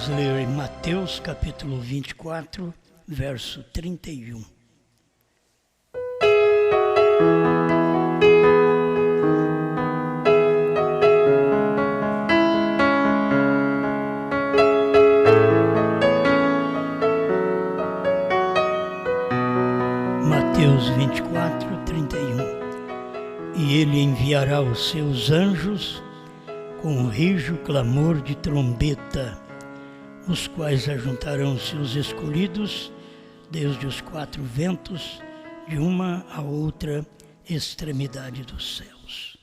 Vamos ler em Mateus capítulo 24, verso 31. Mateus 24, 31. E ele enviará os seus anjos com o rijo clamor de trombeta, os quais ajuntarão os seus escolhidos desde os quatro ventos, de uma a outra extremidade dos céus.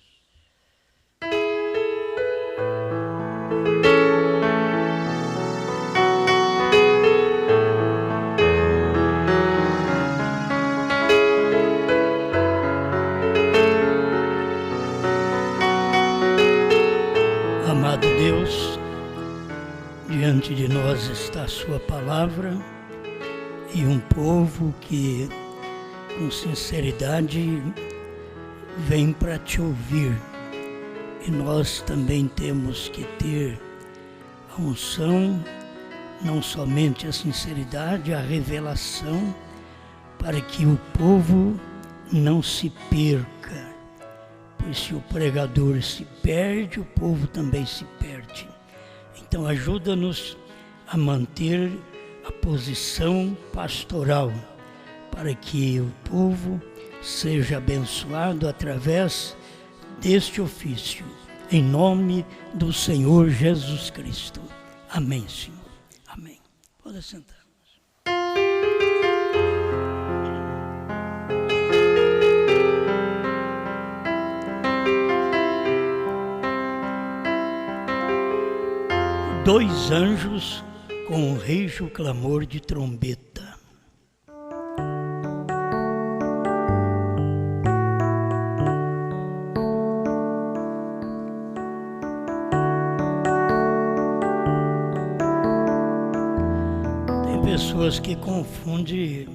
Amado Deus, diante de nós está a sua palavra e um povo que com sinceridade vem para te ouvir. E nós também temos que ter a unção, não somente a sinceridade, a revelação, para que o povo não se perca. Pois se o pregador se perde, o povo também se perde. Então ajuda-nos a manter a posição pastoral, para que o povo seja abençoado através deste ofício, em nome do Senhor Jesus Cristo. Amém, Senhor. Amém. Pode sentar. Dois anjos com um rijo clamor de trombeta. Tem pessoas que confundem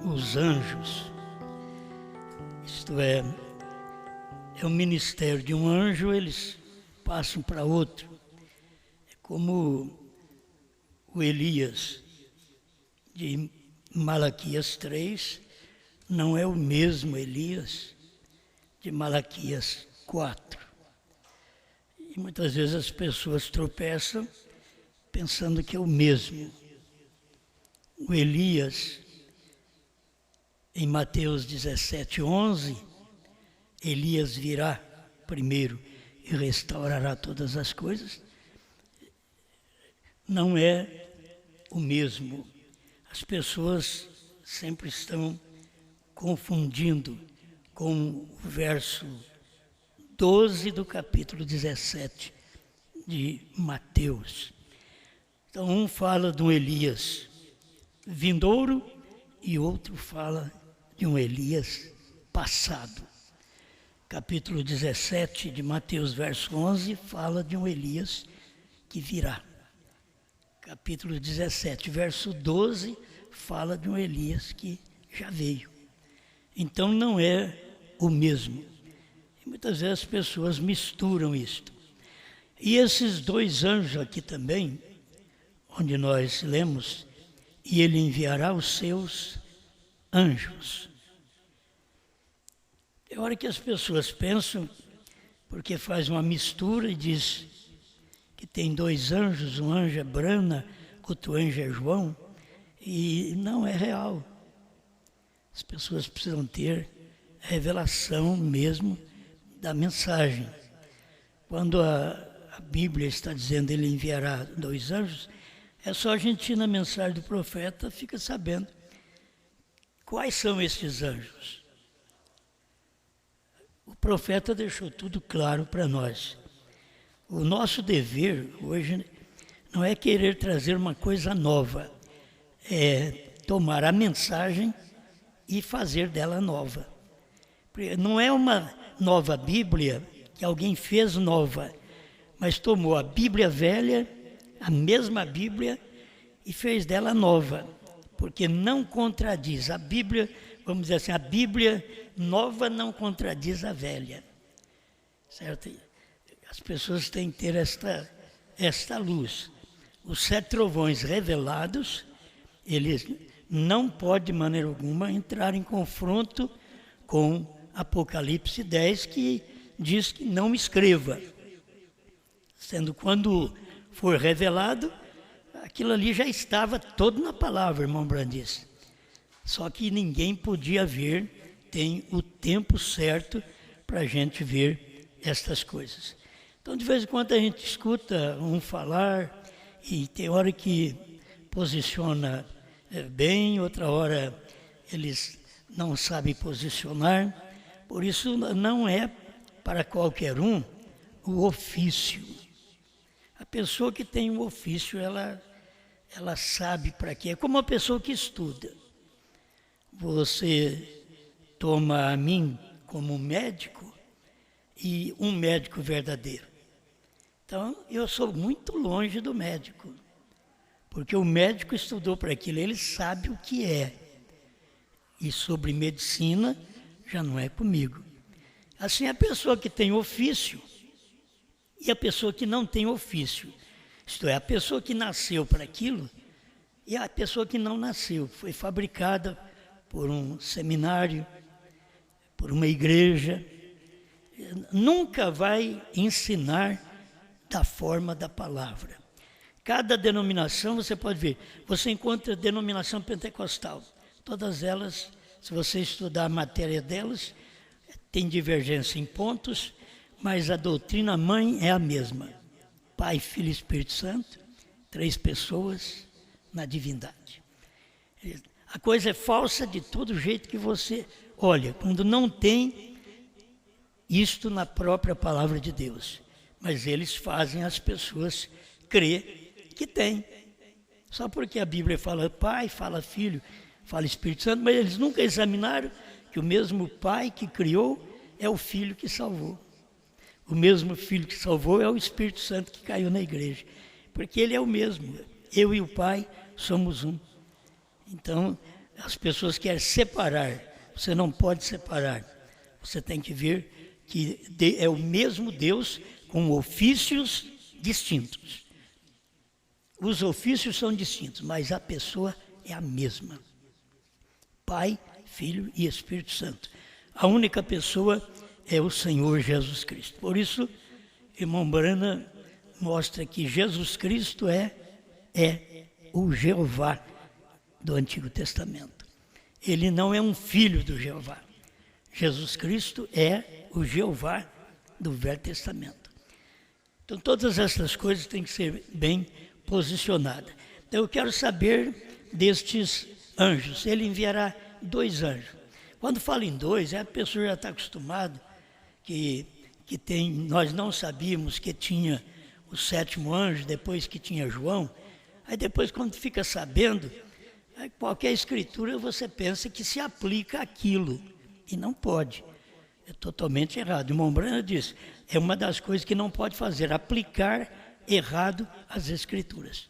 os anjos. Isto é o ministério de um anjo, eles passam para outro. Como o Elias de Malaquias 3 não é o mesmo Elias de Malaquias 4. E muitas vezes as pessoas tropeçam pensando que é o mesmo. O Elias, em Mateus 17:11, Elias virá primeiro e restaurará todas as coisas. Não é o mesmo. As pessoas sempre estão confundindo com o verso 12 do capítulo 17 de Mateus. Então, um fala de um Elias vindouro e outro fala de um Elias passado. Capítulo 17 de Mateus, verso 11, fala de um Elias que virá. Capítulo 17, verso 12, fala de um Elias que já veio. Então não é o mesmo. E muitas vezes as pessoas misturam isto. E esses dois anjos aqui também, onde nós lemos, e ele enviará os seus anjos. É hora que as pessoas pensam, porque faz uma mistura e diz que tem dois anjos, um anjo é Brana, outro anjo é João, e não é real. As pessoas precisam ter a revelação mesmo da mensagem. Quando a Bíblia está dizendo ele enviará dois anjos, é só a gente ir na mensagem do profeta, fica sabendo quais são esses anjos. O profeta deixou tudo claro para nós. O nosso dever hoje não é querer trazer uma coisa nova, é tomar a mensagem e fazer dela nova. Não é uma nova Bíblia que alguém fez nova, mas tomou a Bíblia velha, a mesma Bíblia, e fez dela nova, porque não contradiz. A Bíblia, vamos dizer assim, a Bíblia nova não contradiz a velha, certo? As pessoas têm que ter esta luz. os 7 trovões revelados, eles não podem de maneira alguma entrar em confronto com Apocalipse 10, que diz que não escreva. Sendo quando for revelado, aquilo ali já estava todo na palavra, irmão Brandes. Só que ninguém podia ver, tem o tempo certo para a gente ver estas coisas. Então, de vez em quando a gente escuta um falar, e tem hora que posiciona bem, outra hora eles não sabem posicionar. Por isso não é para qualquer um o ofício. A pessoa que tem um ofício, ela sabe para quê. É como a pessoa que estuda. Você toma a mim como médico e um médico verdadeiro. Então, eu sou muito longe do médico, porque o médico estudou para aquilo, ele sabe o que é. E sobre medicina, já não é comigo. Assim, a pessoa que tem ofício e a pessoa que não tem ofício, isto é, a pessoa que nasceu para aquilo e a pessoa que não nasceu, foi fabricada por um seminário, por uma igreja, nunca vai ensinar da forma da palavra. Cada denominação, você pode ver, você encontra denominação pentecostal. Todas elas, se você estudar a matéria delas, tem divergência em pontos, mas a doutrina mãe é a mesma. Pai, Filho e Espírito Santo, 3 pessoas na divindade. A coisa é falsa de todo jeito que você olha, quando não tem isto na própria palavra de Deus. Mas eles fazem as pessoas crer que tem. Só porque a Bíblia fala Pai, fala Filho, fala Espírito Santo, mas eles nunca examinaram que o mesmo Pai que criou é o Filho que salvou. O mesmo Filho que salvou é o Espírito Santo que caiu na igreja. Porque ele é o mesmo. Eu e o Pai somos um. Então, as pessoas querem separar. Você não pode separar. Você tem que ver que é o mesmo Deus com ofícios distintos. Os ofícios são distintos, mas a pessoa é a mesma. Pai, Filho e Espírito Santo. A única pessoa é o Senhor Jesus Cristo. Por isso, irmão Brana mostra que Jesus Cristo é o Jeová do Antigo Testamento. Ele não é um filho do Jeová. Jesus Cristo é o Jeová do Velho Testamento. Então, todas essas coisas têm que ser bem posicionadas. Então, eu quero saber destes anjos. Ele enviará 2 anjos. Quando fala em 2, a pessoa já está acostumada que tem, nós não sabíamos que tinha o 7º anjo, depois que tinha João. Aí depois, quando fica sabendo, qualquer escritura você pensa que se aplica àquilo. E não pode. É totalmente errado. O irmão Brana diz, é uma das coisas que não pode fazer, aplicar errado as escrituras.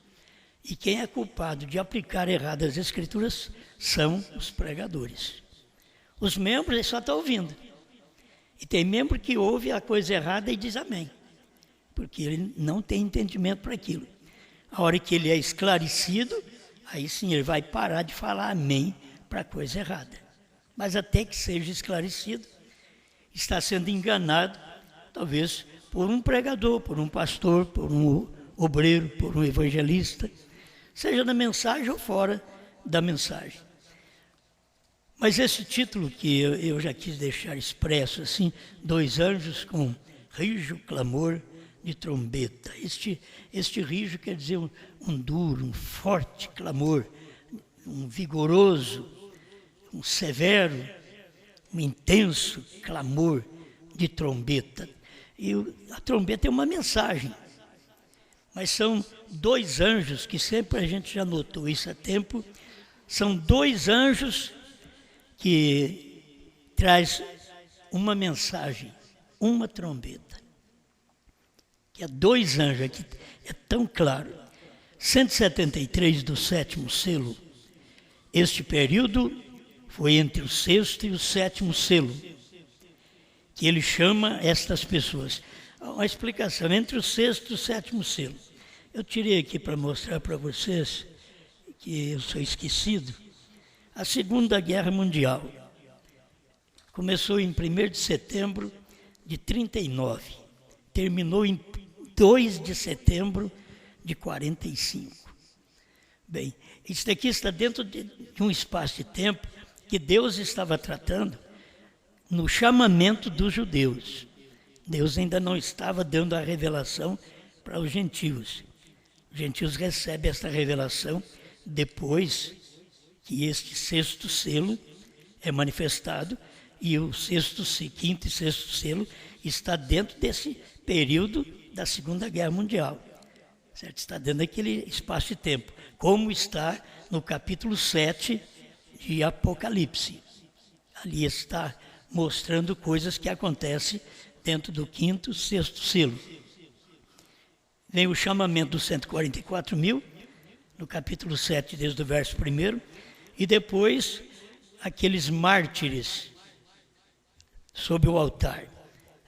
E quem é culpado de aplicar errado as escrituras são os pregadores. Os membros, ele só está ouvindo. E tem membro que ouve a coisa errada e diz amém. Porque ele não tem entendimento para aquilo. A hora que ele é esclarecido, aí sim ele vai parar de falar amém para a coisa errada. Mas até que seja esclarecido, está sendo enganado, talvez por um pregador, por um pastor, por um obreiro, por um evangelista, seja na mensagem ou fora da mensagem. Mas esse título que eu já quis deixar expresso assim, 2 anjos com rijo clamor de trombeta. Este rijo quer dizer um duro, um forte clamor, um vigoroso, um severo, um intenso clamor de trombeta. E a trombeta é uma mensagem. Mas são 2 anjos, que sempre a gente já notou isso há tempo, são 2 anjos que traz uma mensagem, uma trombeta. Que é 2 anjos, aqui é tão claro. 173 do 7º selo. Este período foi entre o 6º e o 7º selo, que ele chama estas pessoas. Uma explicação, entre o 6º e o 7º selo. Eu tirei aqui para mostrar para vocês que eu sou esquecido. A Segunda Guerra Mundial começou em 1º de setembro de 39, terminou em 2 de setembro de 45. Bem, isso daqui está dentro de um espaço de tempo que Deus estava tratando no chamamento dos judeus. Deus ainda não estava dando a revelação para os gentios. Os gentios recebem esta revelação depois que este 6º selo é manifestado, e o 5º e 6º selo está dentro desse período da Segunda Guerra Mundial. Certo? Está dentro daquele espaço de tempo, como está no capítulo 7 de Apocalipse. Ali está mostrando coisas que acontecem dentro do 5º e 6º selo. Vem o chamamento dos 144 mil, no capítulo 7, desde o verso 1, e depois aqueles mártires sob o altar.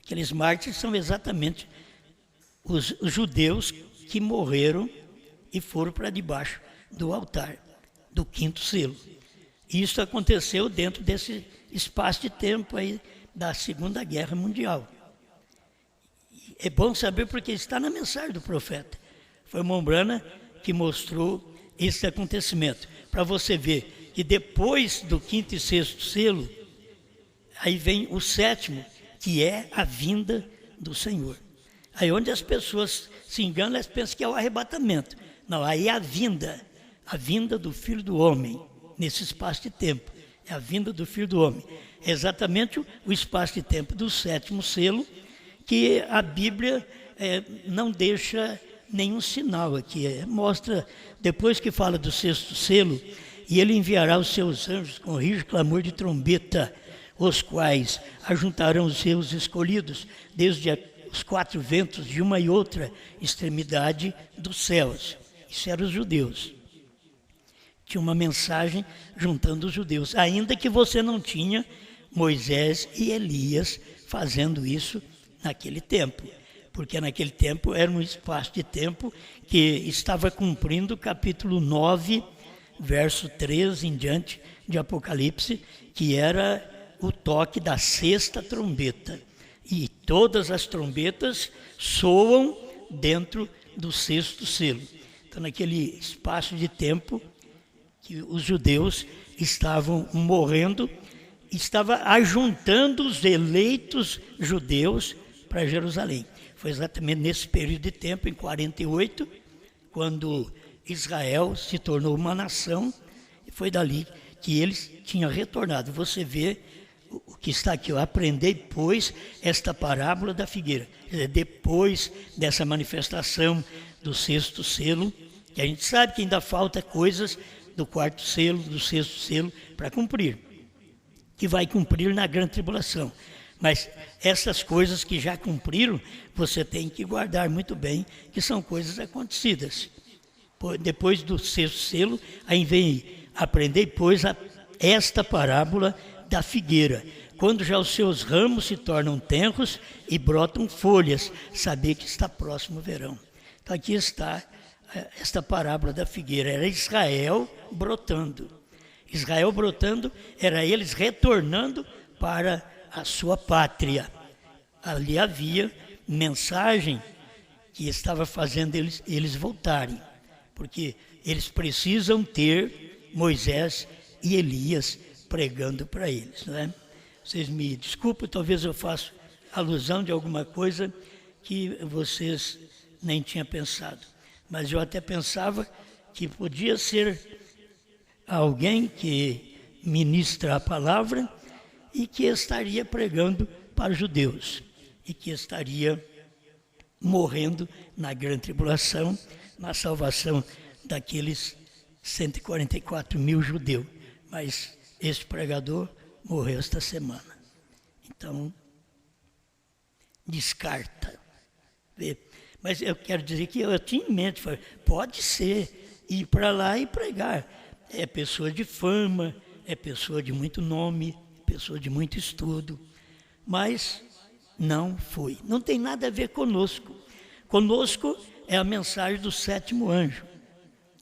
Aqueles mártires são exatamente os judeus que morreram e foram para debaixo do altar, do 5º selo. Isso aconteceu dentro desse espaço de tempo aí da Segunda Guerra Mundial. É bom saber porque está na mensagem do profeta. Foi Mombrana que mostrou esse acontecimento, para você ver que depois do 5º e 6º selo, aí vem o 7º, que é a vinda do Senhor. Aí onde as pessoas se enganam, elas pensam que é o arrebatamento. Não, aí é a vinda do Filho do Homem, nesse espaço de tempo. É a vinda do Filho do Homem. É exatamente o espaço de tempo do 7º selo, que a Bíblia não deixa nenhum sinal aqui. Mostra, depois que fala do 6º selo, e ele enviará os seus anjos com rígido clamor de trombeta, os quais ajuntarão os seus escolhidos, desde os 4 ventos de uma e outra extremidade dos céus. Isso eram os judeus. Tinha uma mensagem juntando os judeus, ainda que você não tinha Moisés e Elias fazendo isso naquele tempo, porque naquele tempo era um espaço de tempo que estava cumprindo o capítulo 9, verso 3 em diante de Apocalipse, que era o toque da 6ª trombeta. E todas as trombetas soam dentro do 6º selo. Então, naquele espaço de tempo que os judeus estavam morrendo, estava ajuntando os eleitos judeus para Jerusalém. Foi exatamente nesse período de tempo, em 48, quando Israel se tornou uma nação, e foi dali que eles tinham retornado. Você vê o que está aqui, aprendei, pois, esta parábola da figueira. Quer dizer, depois dessa manifestação do 6º selo, que a gente sabe que ainda falta coisas do 4º selo, do 6º selo, para cumprir, que vai cumprir na grande tribulação. Mas essas coisas que já cumpriram, você tem que guardar muito bem, que são coisas acontecidas. Depois do 6º selo, aí vem, aprendei, pois, esta parábola da figueira. Quando já os seus ramos se tornam tenros e brotam folhas, saber que está próximo o verão. Então aqui está esta parábola da figueira. Era Israel brotando. Israel brotando, era eles retornando para a sua pátria. Ali havia mensagem que estava fazendo eles voltarem, porque eles precisam ter Moisés e Elias pregando para eles, não é? Vocês me desculpem, talvez eu faça alusão de alguma coisa que vocês nem tinham pensado, mas eu até pensava que podia ser alguém que ministra a palavra e que estaria pregando para os judeus e que estaria morrendo na grande tribulação, na salvação daqueles 144 mil judeus. Mas este pregador morreu esta semana. Então, descarta. Mas eu quero dizer que eu tinha em mente, pode ser, ir para lá e pregar. É pessoa de fama, é pessoa de muito nome, pessoa de muito estudo, mas não foi. Não tem nada a ver conosco, Conosco é a mensagem do 7º anjo.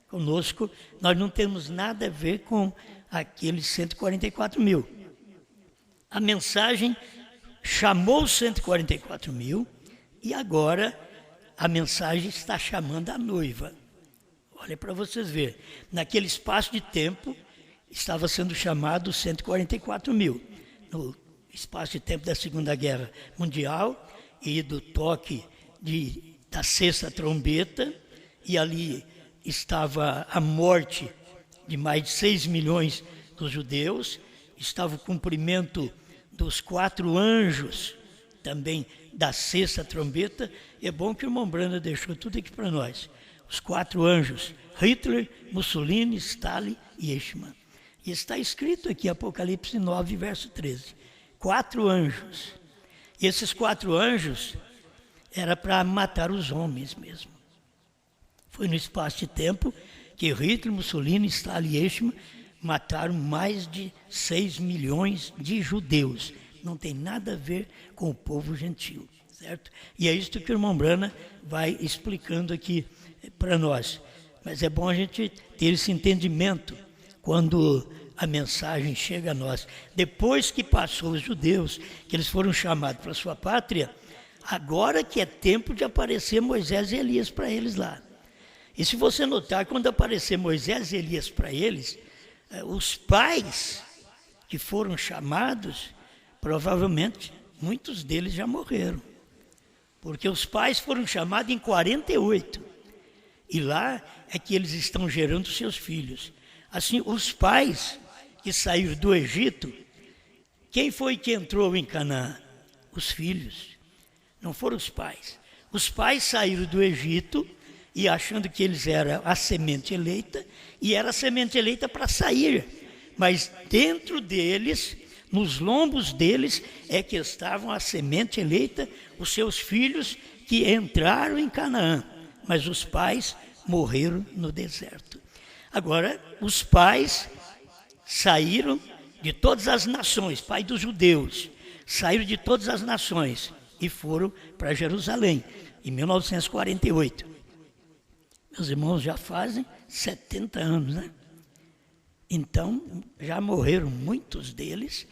Conosco nós não temos nada a ver com aqueles 144 mil. A mensagem chamou os 144 mil e agora a mensagem está chamando a noiva. Olha para vocês verem, naquele espaço de tempo estava sendo chamado os 144 mil. No espaço de tempo da Segunda Guerra Mundial e do toque da 6ª trombeta, e ali estava a morte de mais de 6 milhões dos judeus, estava o cumprimento dos 4 anjos, também da 6ª trombeta. E é bom que o irmão Branda deixou tudo aqui para nós. Os 4 anjos, Hitler, Mussolini, Stalin e Eichmann. E está escrito aqui, Apocalipse 9, verso 13. 4 anjos. E esses 4 anjos era para matar os homens mesmo. Foi no espaço de tempo que Hitler, Mussolini, Stalin e Eichmann mataram mais de 6 milhões de judeus. Não tem nada a ver com o povo gentil, certo? E é isso que o irmão Brana vai explicando aqui para nós. Mas é bom a gente ter esse entendimento quando a mensagem chega a nós. Depois que passou os judeus, que eles foram chamados para a sua pátria, agora que é tempo de aparecer Moisés e Elias para eles lá. E se você notar, quando aparecer Moisés e Elias para eles, os pais que foram chamados, provavelmente muitos deles já morreram. Porque os pais foram chamados em 48. E lá é que eles estão gerando seus filhos. Assim, os pais que saíram do Egito, quem foi que entrou em Canaã? Os filhos, não foram os pais. Os pais saíram do Egito e achando que eles eram a semente eleita, e era a semente eleita para sair. Mas dentro deles, nos lombos deles, é que estavam a semente eleita, os seus filhos que entraram em Canaã. Mas os pais morreram no deserto. Agora, os pais saíram de todas as nações, pai dos judeus, saíram de todas as nações e foram para Jerusalém, em 1948. Meus irmãos, já fazem 70 anos, né? Então, já morreram muitos deles,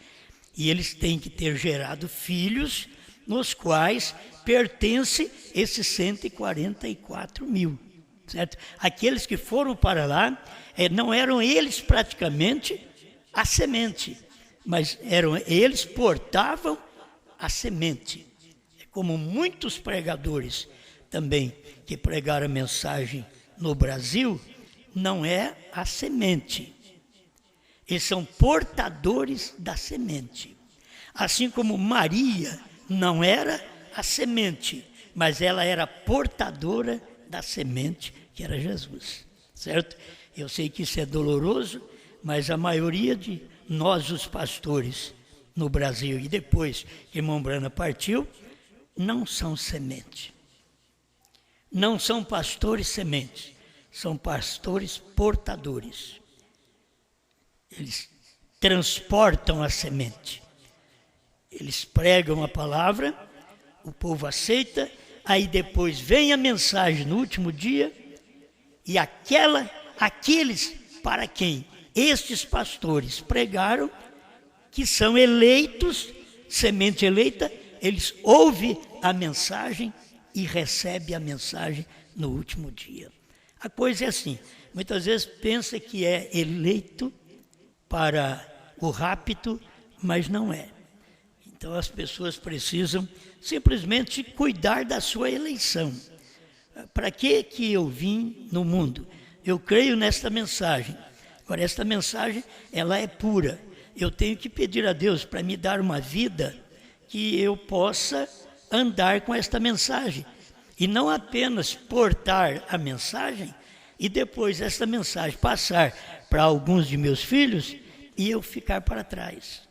e eles têm que ter gerado filhos, nos quais pertence esses 144 mil, certo? Aqueles que foram para lá, não eram eles praticamente a semente, mas eles portavam a semente. Como muitos pregadores também que pregaram a mensagem no Brasil, não é a semente. Eles são portadores da semente. Assim como Maria não era a semente, mas ela era portadora da semente, que era Jesus, certo? Eu sei que isso é doloroso, mas a maioria de nós, os pastores no Brasil, e depois que irmão Brana partiu, não são semente. Não são pastores sementes, são pastores portadores. Eles transportam a semente. Eles pregam a palavra, o povo aceita, aí depois vem a mensagem no último dia, e aqueles para quem estes pastores pregaram, que são eleitos, semente eleita, eles ouvem a mensagem e recebem a mensagem no último dia. A coisa é assim, muitas vezes pensa que é eleito para o rapto, mas não é. Então as pessoas precisam simplesmente cuidar da sua eleição. Para que eu vim no mundo? Eu creio nesta mensagem. Agora, esta mensagem, ela é pura. Eu tenho que pedir a Deus para me dar uma vida que eu possa andar com esta mensagem. E não apenas portar a mensagem e depois esta mensagem passar para alguns de meus filhos e eu ficar para trás.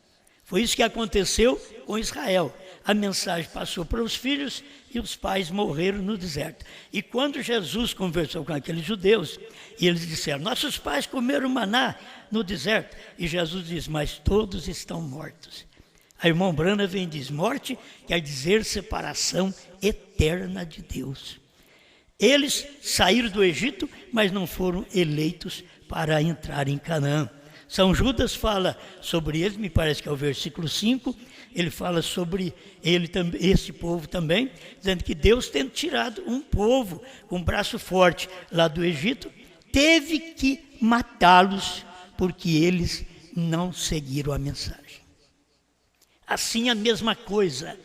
Foi isso que aconteceu com Israel. A mensagem passou para os filhos e os pais morreram no deserto. E quando Jesus conversou com aqueles judeus, e eles disseram, nossos pais comeram maná no deserto. E Jesus diz, mas todos estão mortos. A irmã Brana vem e diz, morte quer dizer separação eterna de Deus. Eles saíram do Egito, mas não foram eleitos para entrar em Canaã. São Judas fala sobre eles, me parece que é o versículo 5, ele fala sobre ele, esse povo também, dizendo que Deus, tendo tirado um povo com um braço forte lá do Egito, teve que matá-los porque eles não seguiram a mensagem. Assim a mesma coisa,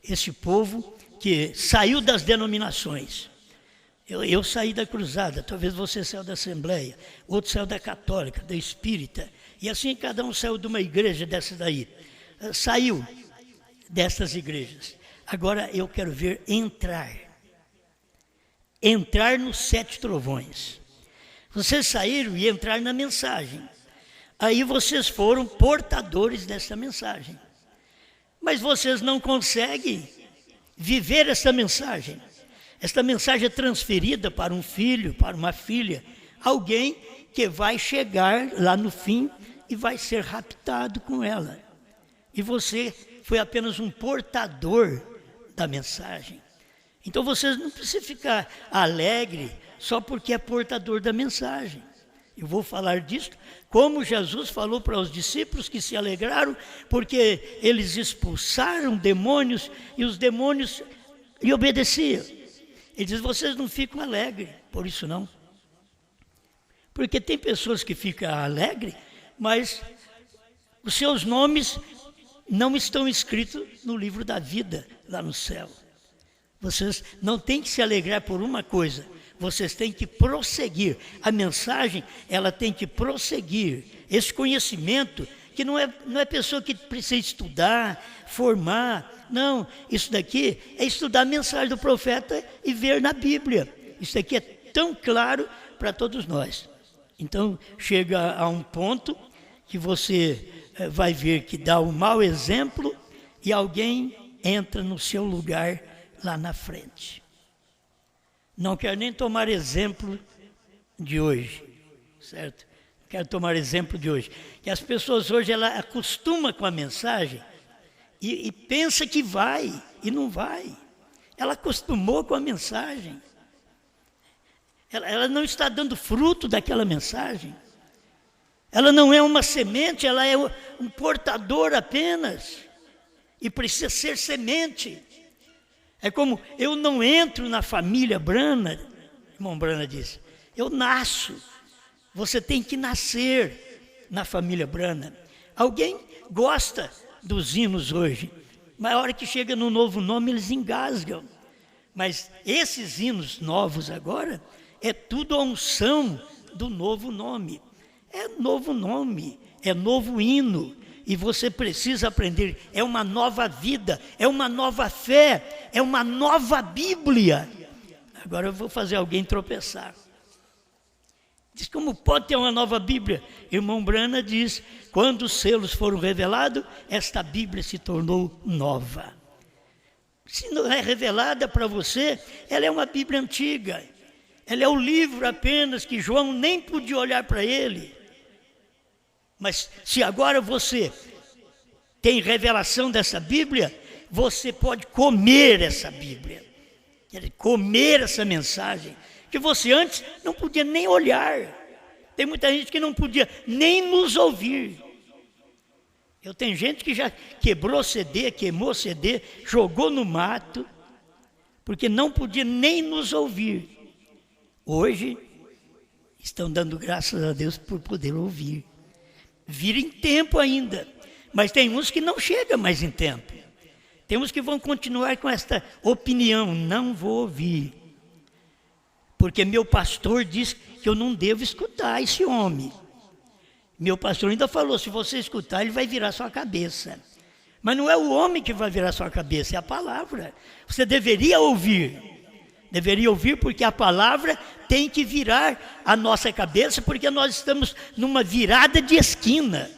esse povo que saiu das denominações. Eu saí da cruzada, talvez você saiu da Assembleia, outro saiu da Católica, da Espírita, e assim cada um saiu de uma igreja dessa daí. Saiu dessas igrejas. Agora eu quero ver entrar nos 7 trovões. Vocês saíram e entraram na mensagem. Aí vocês foram portadores dessa mensagem. Mas vocês não conseguem viver essa mensagem. Esta mensagem é transferida para um filho, para uma filha, alguém que vai chegar lá no fim e vai ser raptado com ela. E você foi apenas um portador da mensagem. Então vocês não precisam ficar alegre só porque é portador da mensagem. Eu vou falar disso, como Jesus falou para os discípulos que se alegraram porque eles expulsaram demônios e os demônios lhe obedeciam. Ele diz, vocês não ficam alegres por isso não. Porque tem pessoas que ficam alegres, mas os seus nomes não estão escritos no livro da vida lá no céu. Vocês não têm que se alegrar por uma coisa, vocês têm que prosseguir. A mensagem, ela tem que prosseguir. Esse conhecimento, que não é pessoa que precisa estudar, formar. Não, isso daqui é estudar a mensagem do profeta e ver na Bíblia. Isso daqui é tão claro para todos nós. Então, chega a um ponto que você vai ver que dá um mau exemplo e alguém entra no seu lugar lá na frente. Não quero nem tomar exemplo de hoje, certo? Não quero tomar exemplo de hoje. Que as pessoas hoje, ela acostuma com a mensagem e pensa que vai, e não vai. Ela acostumou com a mensagem. Ela não está dando fruto daquela mensagem. Ela não é uma semente, ela é um portador apenas. E precisa ser semente. É como, eu não entro na família Brana, irmão Brana disse, eu nasço. Você tem que nascer na família Brana. Alguém gosta dos hinos hoje, mas a hora que chega no novo nome eles engasgam. Mas esses hinos novos agora, é tudo a unção do novo nome. É novo nome, é novo hino. E você precisa aprender, é uma nova vida, é uma nova fé, é uma nova Bíblia. Agora eu vou fazer alguém tropeçar. Diz, como pode ter uma nova Bíblia? Irmão Brana diz, quando os selos foram revelados, esta Bíblia se tornou nova. Se não é revelada para você, ela é uma Bíblia antiga. Ela é o livro apenas que João nem podia olhar para ele. Mas se agora você tem revelação dessa Bíblia, você pode comer essa Bíblia. Comer essa mensagem. Que você antes não podia nem olhar. Tem muita gente que não podia nem nos ouvir. Eu tenho gente que já quebrou CD, queimou CD, jogou no mato, porque não podia nem nos ouvir. Hoje, estão dando graças a Deus por poder ouvir. Vir em tempo ainda, mas tem uns que não chegam mais em tempo. Tem uns que vão continuar com esta opinião, não vou ouvir. Porque meu pastor disse que eu não devo escutar esse homem. Meu pastor ainda falou, se você escutar, ele vai virar sua cabeça. Mas não é o homem que vai virar sua cabeça, é a palavra. Você deveria ouvir. Deveria ouvir porque a palavra tem que virar a nossa cabeça, porque nós estamos numa virada de esquina.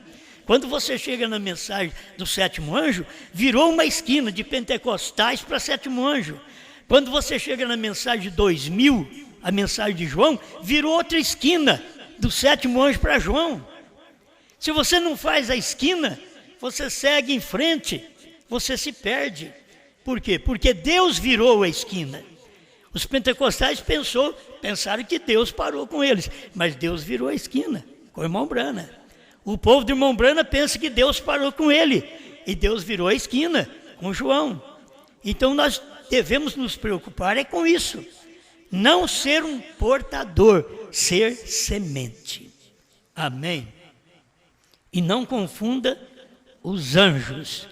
Quando você chega na mensagem do sétimo anjo, virou uma esquina de pentecostais para sétimo anjo. Quando você chega na mensagem de 2000, a mensagem de João, virou outra esquina do sétimo anjo para João. Se você não faz a esquina, você segue em frente, você se perde. Por quê? Porque Deus virou a esquina. Os pentecostais pensaram que Deus parou com eles, mas Deus virou a esquina com o irmão Brana. O povo do irmão Brana pensa que Deus parou com ele, e Deus virou a esquina com João. Então nós devemos nos preocupar com isso. Não ser um portador, ser semente. Amém? E não confunda os anjos.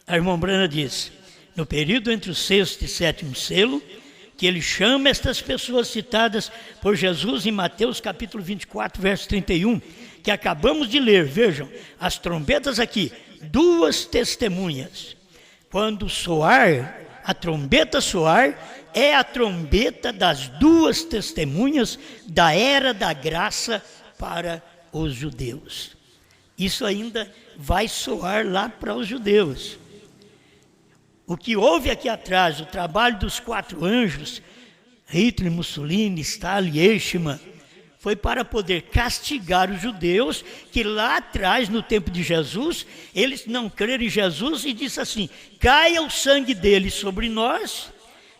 A irmã Brana diz, no período entre o sexto e sétimo selo, que ele chama estas pessoas citadas por Jesus em Mateus capítulo 24, verso 31, que acabamos de ler. Vejam, as trombetas aqui, 2 testemunhas. Quando soar, a trombeta soar, é a trombeta das 2 testemunhas da era da graça para os judeus. Isso ainda vai soar lá para os judeus. O que houve aqui atrás, o trabalho dos 4 anjos, Hitler, Mussolini, Stalin, Eichmann, foi para poder castigar os judeus que lá atrás, no tempo de Jesus, eles não creram em Jesus e disse assim, caia o sangue deles sobre nós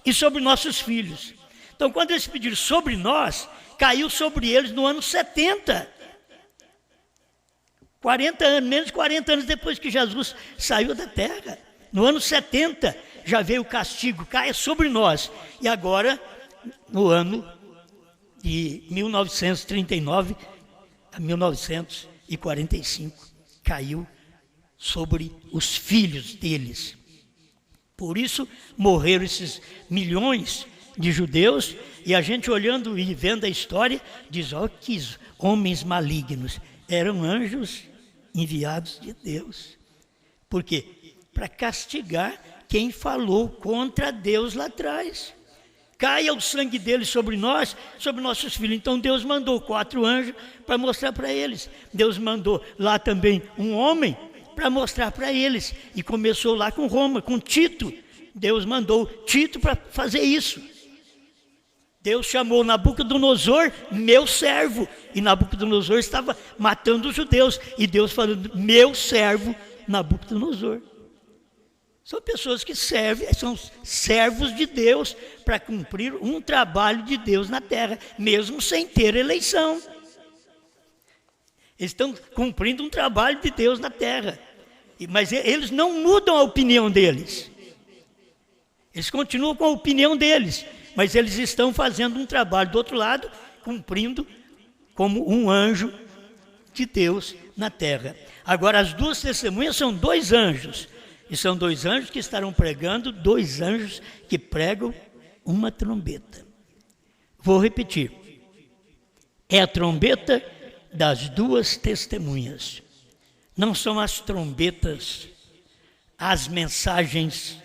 e sobre nossos filhos. Então, quando eles pediram sobre nós, caiu sobre eles no ano 70. 40 anos, menos de 40 anos depois que Jesus saiu da terra. No ano 70 já veio o castigo, caia sobre nós. E agora, no ano de 1939 a 1945, caiu sobre os filhos deles. Por isso morreram esses milhões de judeus, e a gente olhando e vendo a história, diz, ó, que homens malignos, eram anjos enviados de Deus. Por quê? Para castigar quem falou contra Deus lá atrás. Caia o sangue deles sobre nós, sobre nossos filhos. Então Deus mandou 4 anjos para mostrar para eles. Deus mandou lá também um homem para mostrar para eles. E começou lá com Roma, com Tito. Deus mandou Tito para fazer isso. Deus chamou Nabucodonosor, meu servo. E Nabucodonosor estava matando os judeus. E Deus falando, meu servo Nabucodonosor. São pessoas que servem, são servos de Deus para cumprir um trabalho de Deus na terra, mesmo sem ter eleição. Eles estão cumprindo um trabalho de Deus na terra. Mas eles não mudam a opinião deles. Eles continuam com a opinião deles, mas eles estão fazendo um trabalho do outro lado, cumprindo como um anjo de Deus na terra. Agora, as 2 testemunhas são 2 anjos. E são 2 anjos que estarão pregando, 2 anjos que pregam uma trombeta. Vou repetir. É a trombeta das 2 testemunhas. Não são as trombetas, as mensagens.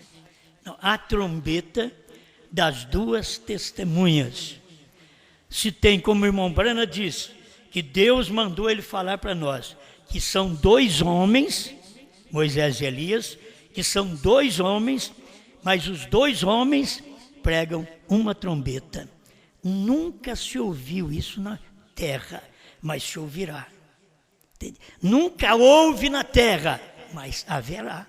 Não, a trombeta das 2 testemunhas. Se tem, como o irmão Brana disse, que Deus mandou ele falar para nós, que são 2 homens, Moisés e Elias, que são 2 homens, mas os 2 homens pregam uma trombeta. Nunca se ouviu isso na terra, mas se ouvirá. Entende? Nunca houve na terra, mas haverá.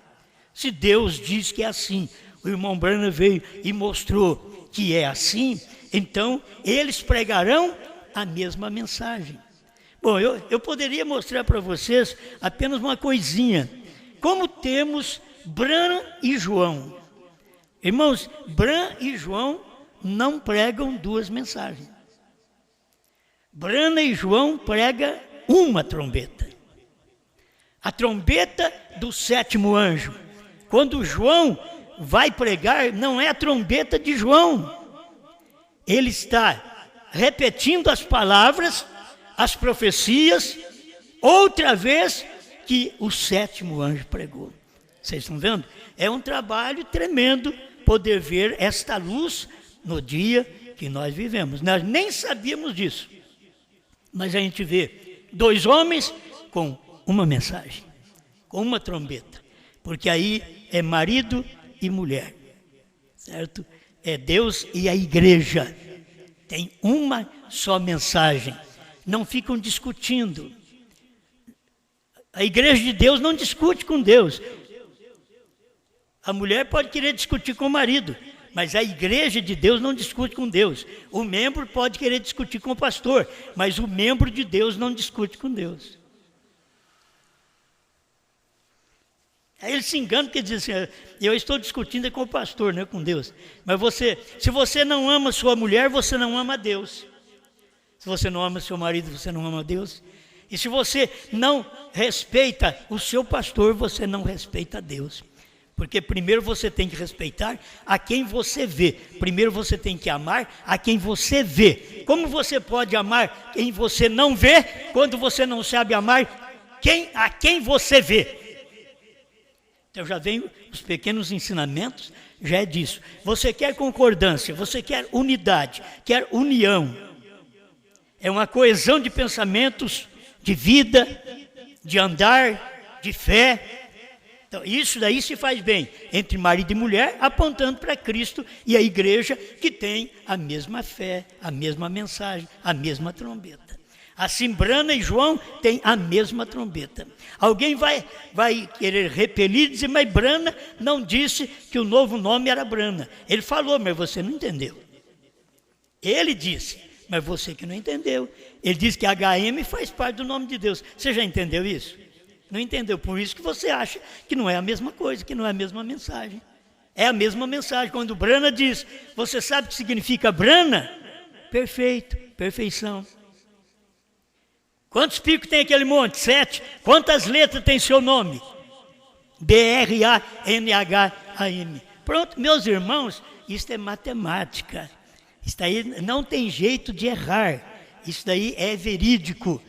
Se Deus diz que é assim, o irmão Brana veio e mostrou que é assim, então eles pregarão a mesma mensagem. Bom, eu poderia mostrar para vocês apenas uma coisinha. Como temos Bran e João. Irmãos, Bran e João não pregam 2 mensagens. Bran e João pregam uma trombeta. A trombeta do 7º anjo. Quando João vai pregar, não é a trombeta de João. Ele está repetindo as palavras, as profecias, outra vez que o 7º anjo pregou. Vocês estão vendo? É um trabalho tremendo poder ver esta luz no dia que nós vivemos. Nós nem sabíamos disso, mas a gente vê 2 homens com uma mensagem, com uma trombeta, porque aí é marido e mulher, certo? É Deus e a igreja, tem uma só mensagem, não ficam discutindo. A igreja de Deus não discute com Deus. A mulher pode querer discutir com o marido, mas a igreja de Deus não discute com Deus. O membro pode querer discutir com o pastor, mas o membro de Deus não discute com Deus. Aí ele se engana porque diz assim, eu estou discutindo com o pastor, não é com Deus. Mas se você não ama sua mulher, você não ama Deus. Se você não ama seu marido, você não ama Deus. E se você não respeita o seu pastor, você não respeita Deus. Porque primeiro você tem que respeitar a quem você vê. Primeiro você tem que amar a quem você vê. Como você pode amar quem você não vê, quando você não sabe amar a quem você vê? Então já vem os pequenos ensinamentos, já é disso. Você quer concordância, você quer unidade, quer união. É uma coesão de pensamentos, de vida, de andar, de fé. Então isso daí se faz bem entre marido e mulher, apontando para Cristo e a igreja que tem a mesma fé, a mesma mensagem, a mesma trombeta. Assim, Brana e João têm a mesma trombeta. Alguém vai querer repelir e dizer, mas Brana não disse que o novo nome era Brana. Ele falou, mas você não entendeu. Ele disse, mas você que não entendeu. Ele disse que HM faz parte do nome de Deus. Você já entendeu isso? Não entendeu, por isso que você acha que não é a mesma coisa, que não é a mesma mensagem. É a mesma mensagem. Quando Brana diz, você sabe o que significa Brana? Perfeito, perfeição. Quantos picos tem aquele monte? 7. Quantas letras tem seu nome? BRANHAM. Pronto, meus irmãos, isso é matemática. Isso daí não tem jeito de errar. Isso daí é verídico.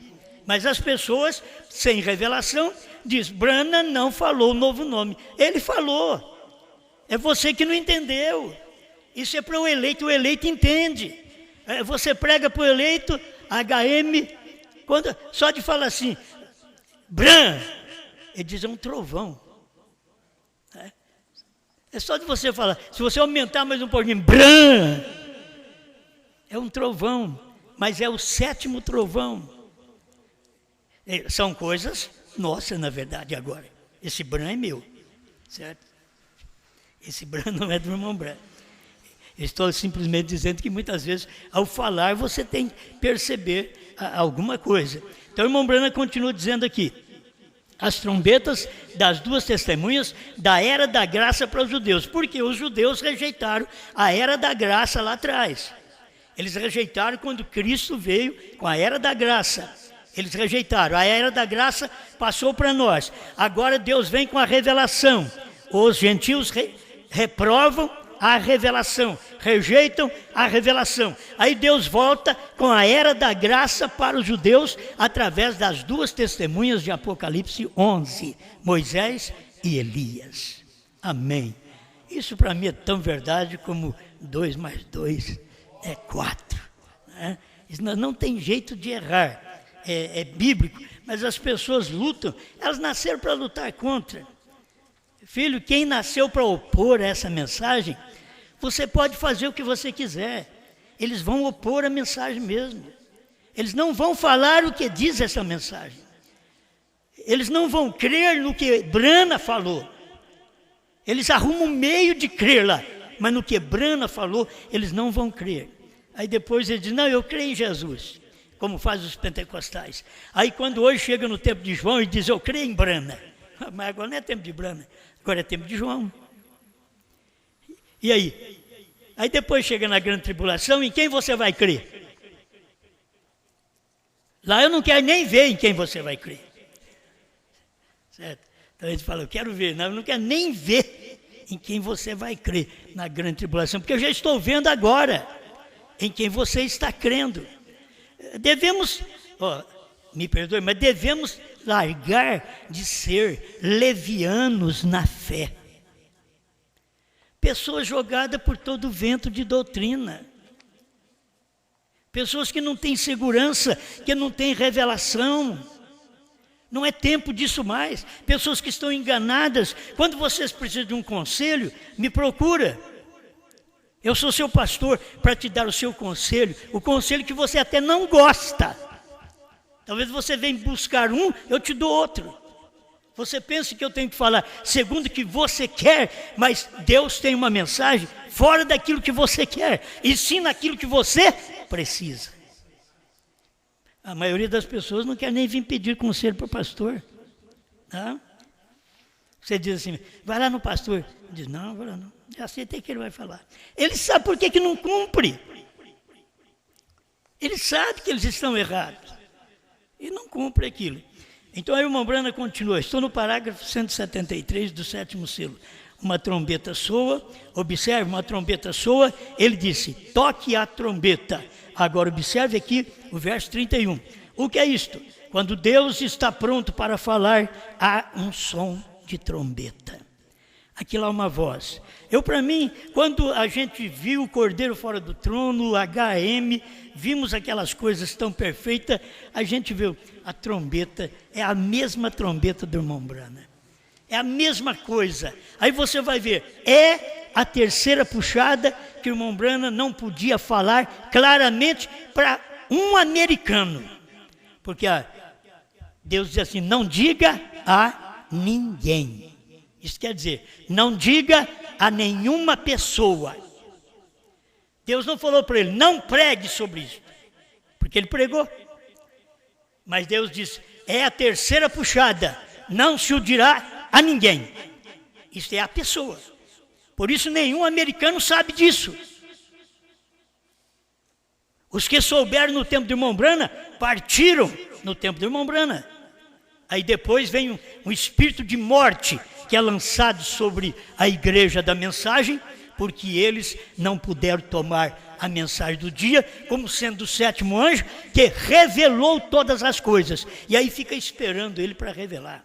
Mas as pessoas, sem revelação, dizem, Brana não falou o novo nome. Ele falou. É você que não entendeu. Isso é para o eleito entende. Você prega para o eleito, HM... só de falar assim, Bran, ele diz, é um trovão. É só de você falar, se você aumentar mais um pouquinho, Bran, é um trovão, mas é o 7º trovão. São coisas nossas, na verdade, agora. Esse Bran é meu, certo? Esse Bran não é do irmão Bran. Estou simplesmente dizendo que muitas vezes, ao falar, você tem que perceber alguma coisa. Então, o irmão Brana continua dizendo aqui, as trombetas das 2 testemunhas da era da graça para os judeus, porque os judeus rejeitaram a era da graça lá atrás. Eles rejeitaram quando Cristo veio com a era da graça. Eles rejeitaram, a era da graça passou para nós. Agora Deus vem com a revelação. Os gentios reprovam a revelação, rejeitam a revelação. Aí Deus volta com a era da graça para os judeus através das 2 testemunhas de Apocalipse 11, Moisés e Elias. Amém. Isso para mim é tão verdade como 2 mais 2 é 4. Né? Isso não tem jeito de errar. É bíblico, mas as pessoas lutam, elas nasceram para lutar contra. Filho, quem nasceu para opor essa mensagem, você pode fazer o que você quiser. Eles vão opor a mensagem mesmo. Eles não vão falar o que diz essa mensagem. Eles não vão crer no que Brana falou. Eles arrumam um meio de crer lá, mas no que Brana falou, eles não vão crer. Aí depois ele diz, não, eu creio em Jesus, como fazem os pentecostais. Aí quando hoje chega no tempo de João, ele diz, eu creio em Brana. Mas agora não é tempo de Brana, agora é tempo de João. E aí? Aí depois chega na grande tribulação, em quem você vai crer? Lá eu não quero nem ver em quem você vai crer. Certo? Então ele fala, eu quero ver, não, eu não quero nem ver em quem você vai crer na grande tribulação, porque eu já estou vendo agora em quem você está crendo. Devemos, me perdoe, mas devemos largar de ser levianos na fé. Pessoas jogadas por todo vento de doutrina. Pessoas que não têm segurança, que não têm revelação. Não é tempo disso mais. Pessoas que estão enganadas. Quando vocês precisam de um conselho, me procura. Eu sou seu pastor para te dar o seu conselho, o conselho que você até não gosta. Talvez você venha buscar um, eu te dou outro. Você pensa que eu tenho que falar segundo o que você quer, mas Deus tem uma mensagem fora daquilo que você quer, e sim naquilo que você precisa. A maioria das pessoas não quer nem vir pedir conselho para o pastor. Tá? Você diz assim, vai lá no pastor. Diz, não, vai lá não. Já sei até que ele vai falar. Ele sabe por que não cumpre. Ele sabe que eles estão errados. E não cumpre aquilo. Então a irmã Brana continua. Estou no parágrafo 173 do 7º selo. Uma trombeta soa. Observe, uma trombeta soa. Ele disse, toque a trombeta. Agora observe aqui o verso 31. O que é isto? Quando Deus está pronto para falar, há um som de trombeta. Aqui lá uma voz. Para mim, quando a gente viu o Cordeiro fora do trono, o HM, vimos aquelas coisas tão perfeitas, a gente viu a trombeta, é a mesma trombeta do irmão Brana. É a mesma coisa. Aí você vai ver, é a terceira puxada que o irmão Brana não podia falar claramente para um americano. Porque Deus diz assim, não diga a ninguém. Isso quer dizer, não diga a nenhuma pessoa. Deus não falou para ele, não pregue sobre isso. Porque ele pregou. Mas Deus disse, é a terceira puxada, não se o dirá a ninguém. Isso é a pessoa. Por isso nenhum americano sabe disso. Os que souberam no tempo do irmão Brana, partiram no tempo do irmão Brana. Aí depois vem um espírito de morte, que é lançado sobre a igreja da mensagem, porque eles não puderam tomar a mensagem do dia, como sendo o 7º anjo, que revelou todas as coisas. E aí fica esperando ele para revelar.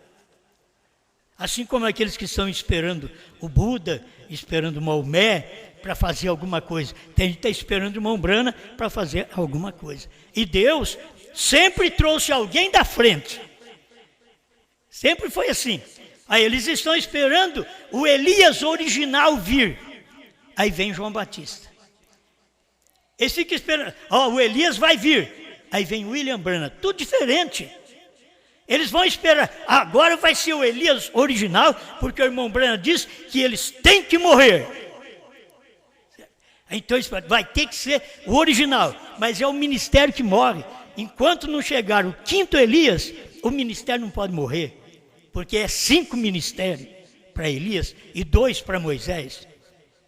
Assim como aqueles que estão esperando o Buda, esperando o Maomé, para fazer alguma coisa. Tem gente que está esperando o irmão Brana para fazer alguma coisa. E Deus sempre trouxe alguém da frente. Sempre foi assim. Aí eles estão esperando o Elias original vir. Aí vem João Batista. Eles ficam esperando, o Elias vai vir. Aí vem William Branham, tudo diferente. Eles vão esperar, agora vai ser o Elias original, porque o irmão Branham diz que eles têm que morrer. Então vai ter que ser o original, mas é o ministério que morre. Enquanto não chegar o 5º Elias, o ministério não pode morrer. Porque é 5 ministérios para Elias e 2 para Moisés.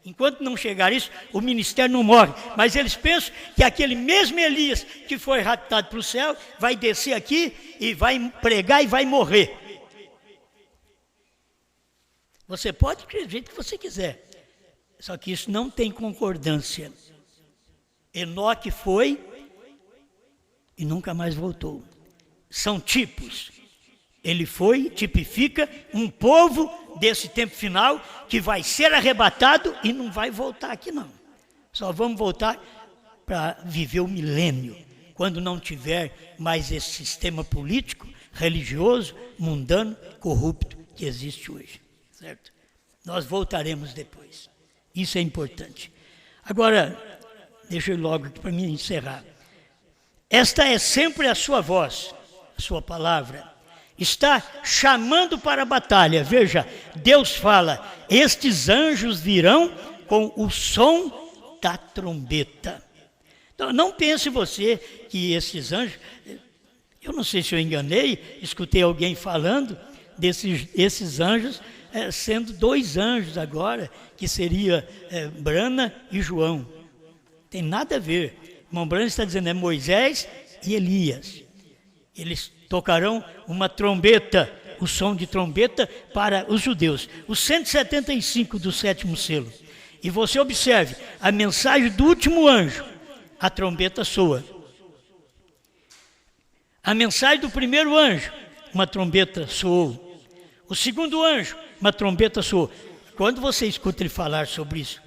Enquanto não chegar isso, o ministério não morre. Mas eles pensam que aquele mesmo Elias que foi raptado para o céu, vai descer aqui e vai pregar e vai morrer. Você pode crer do jeito que você quiser. Só que isso não tem concordância. Enoque foi e nunca mais voltou. São tipos. Ele foi, tipifica um povo desse tempo final que vai ser arrebatado e não vai voltar aqui não. Só vamos voltar para viver o milênio, quando não tiver mais esse sistema político, religioso, mundano, corrupto que existe hoje. Certo? Nós voltaremos depois. Isso é importante. Agora, deixa eu logo aqui para mim encerrar. Esta é sempre a sua voz, a sua palavra. Está chamando para a batalha. Veja, Deus fala, estes anjos virão com o som da trombeta. Então, não pense você que esses anjos, eu não sei se eu enganei, escutei alguém falando desses anjos, sendo 2 anjos agora, que seria Brana e João. Tem nada a ver. O irmão Brana está dizendo, é Moisés e Elias. Eles tocarão uma trombeta, o som de trombeta para os judeus. O 175 do 7º selo. E você observe, a mensagem do último anjo, a trombeta soa. A mensagem do primeiro anjo, uma trombeta soou. O segundo anjo, uma trombeta soou. Quando você escuta ele falar sobre isso,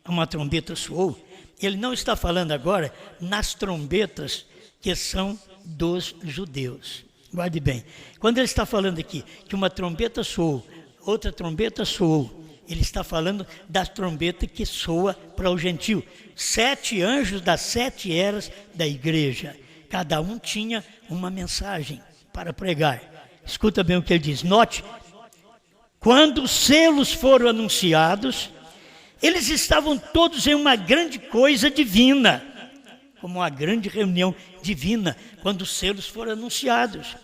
uma trombeta soou, ele não está falando agora nas trombetas que são dos judeus. Guarde bem. Quando ele está falando aqui que uma trombeta soou, outra trombeta soou, ele está falando da trombeta que soa para o gentio. 7 anjos das 7 eras da igreja. Cada um tinha uma mensagem para pregar. Escuta bem o que ele diz. Note, quando os selos foram anunciados, eles estavam todos em uma grande coisa divina, como uma grande reunião divina, quando os selos foram anunciados,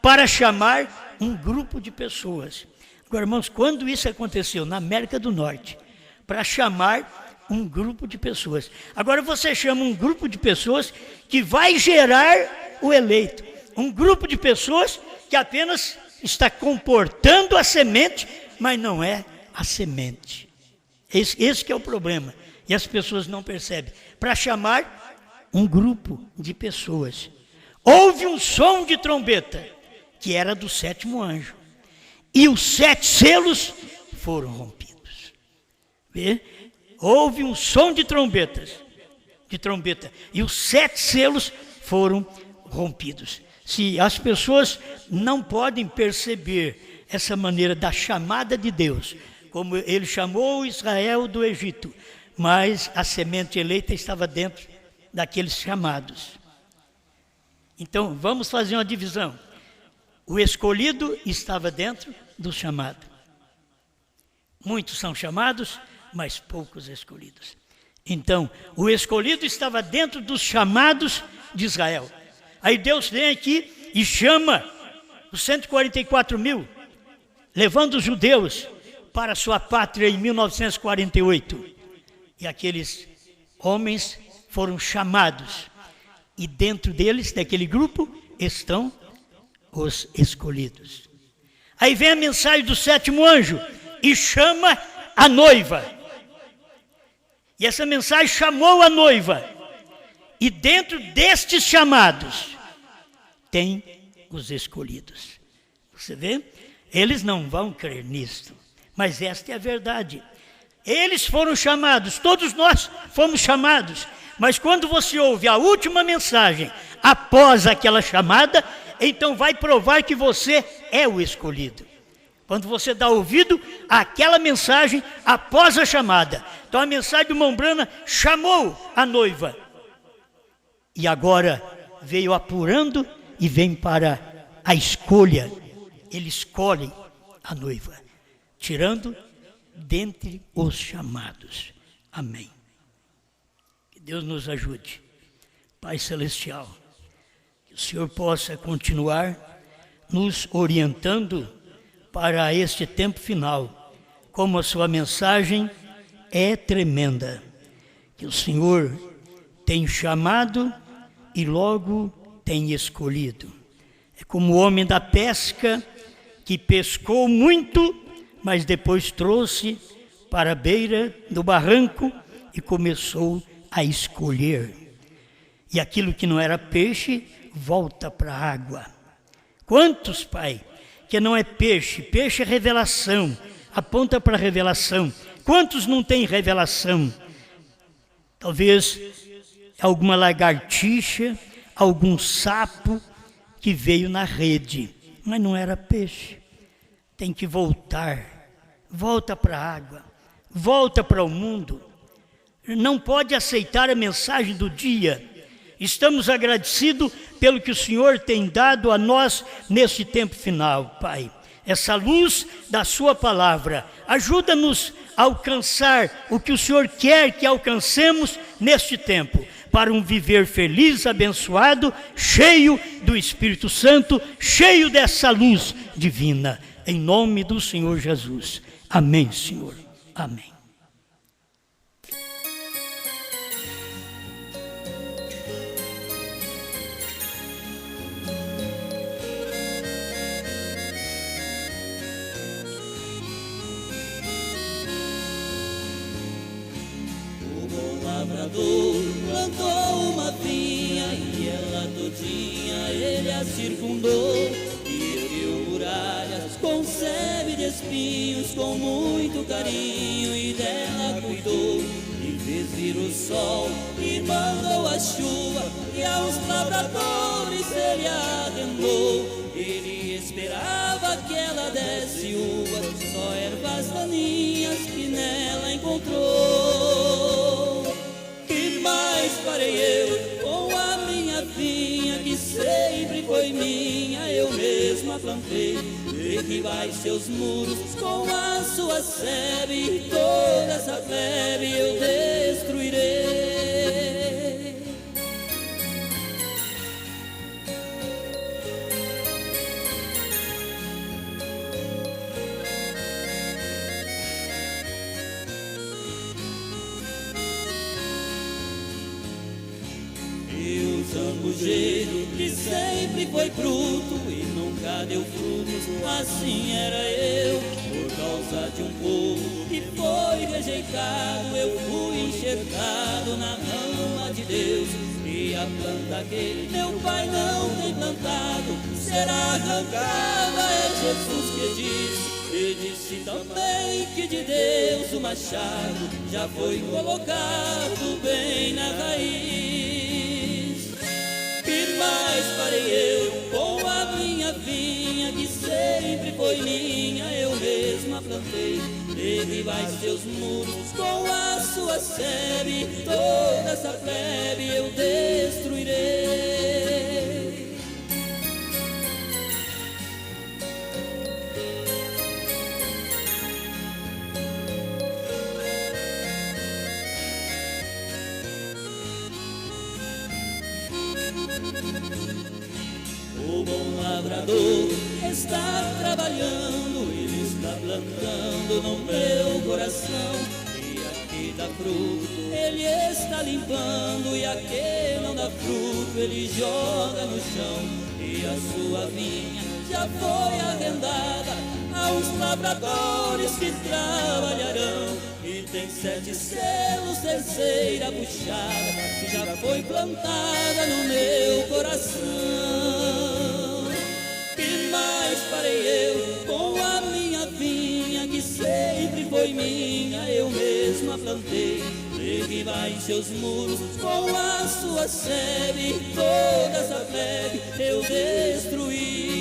para chamar um grupo de pessoas. Agora, irmãos, quando isso aconteceu na América do Norte, para chamar um grupo de pessoas. Agora você chama um grupo de pessoas que vai gerar o eleito. Um grupo de pessoas que apenas está comportando a semente, mas não é a semente. Esse que é o problema. E as pessoas não percebem. Para chamar um grupo de pessoas. Houve um som de trombeta, que era do 7º anjo. E os 7 selos foram rompidos. Vê? Houve um som de trombeta. E os 7 selos foram rompidos. Se as pessoas não podem perceber essa maneira da chamada de Deus, como ele chamou Israel do Egito, mas a semente eleita estava dentro daqueles chamados. Então, vamos fazer uma divisão. O escolhido estava dentro do chamado. Muitos são chamados, mas poucos escolhidos. Então, o escolhido estava dentro dos chamados de Israel. Aí Deus vem aqui e chama os 144 mil, levando os judeus para a sua pátria em 1948. E aqueles homens foram chamados. E dentro deles, daquele grupo, estão os escolhidos. Aí vem a mensagem do 7º anjo e chama a noiva. E essa mensagem chamou a noiva. E dentro destes chamados, tem os escolhidos. Você vê? Eles não vão crer nisto. Mas esta é a verdade. Eles foram chamados, todos nós fomos chamados. Mas quando você ouve a última mensagem, após aquela chamada, então vai provar que você é o escolhido. Quando você dá ouvido àquela mensagem após a chamada. Então a mensagem do Mombrana chamou a noiva. E agora veio apurando e vem para a escolha. Ele escolhe a noiva, tirando dentre os chamados. Amém. Que Deus nos ajude. Pai Celestial, que o Senhor possa continuar nos orientando para este tempo final, como a sua mensagem é tremenda, que o Senhor tem chamado e logo tem escolhido. É como o homem da pesca que pescou muito, mas depois trouxe para a beira do barranco e começou a escolher. E aquilo que não era peixe, volta para a água. Quantos, Pai, que não é peixe? Peixe é revelação, aponta para a revelação. Quantos não têm revelação? Talvez alguma lagartixa, algum sapo que veio na rede, mas não era peixe. Tem que voltar, volta para a água, volta para o mundo. Não pode aceitar a mensagem do dia. Estamos agradecidos pelo que o Senhor tem dado a nós nesse tempo final, Pai. Essa luz da sua palavra, ajuda-nos a alcançar o que o Senhor quer que alcancemos neste tempo, para um viver feliz, abençoado, cheio do Espírito Santo, cheio dessa luz divina, em nome do Senhor Jesus. Amém, Senhor. Amém. Plantou uma vinha e ela todinha ele a circundou, e ergueu muralhas com sebe de espinhos, com muito carinho, e dela cuidou, e fez vir o sol e mandou a chuva, e aos lavradores ele arrendou. Ele esperava que ela desse uvas, só ervas daninhas que nela encontrou. Que mais farei eu com a minha vinha, que sempre foi minha, eu mesma plantei? plantei, derribai seus muros com a sua sebe, e toda essa plebe eu destruirei. Zambujeiro que sempre foi bruto e nunca deu frutos, assim era eu. Por causa de um povo que foi rejeitado, eu fui enxertado na rama de Deus. E a planta que meu pai não tem plantado será arrancada, é Jesus que disse. E disse também que de Deus o machado já foi colocado bem na raiz. Que mais farei eu com a minha vinha, que sempre foi minha, eu mesma plantei? Derribai seus muros com a sua sebe, toda essa plebe eu destruirei. O bom lavrador está trabalhando, ele está plantando no meu coração. E aqui dá fruto, ele está limpando, e aquele não dá fruto, ele joga no chão. E a sua vinha já foi arrendada aos lavradores que trabalharão. E tem 7 selos, terceira puxada, que já foi plantada no meu coração. Que mais farei eu com a minha vinha, que sempre foi minha, eu mesma plantei? Derribai seus muros com a sua sebe, toda essa plebe eu destruirei.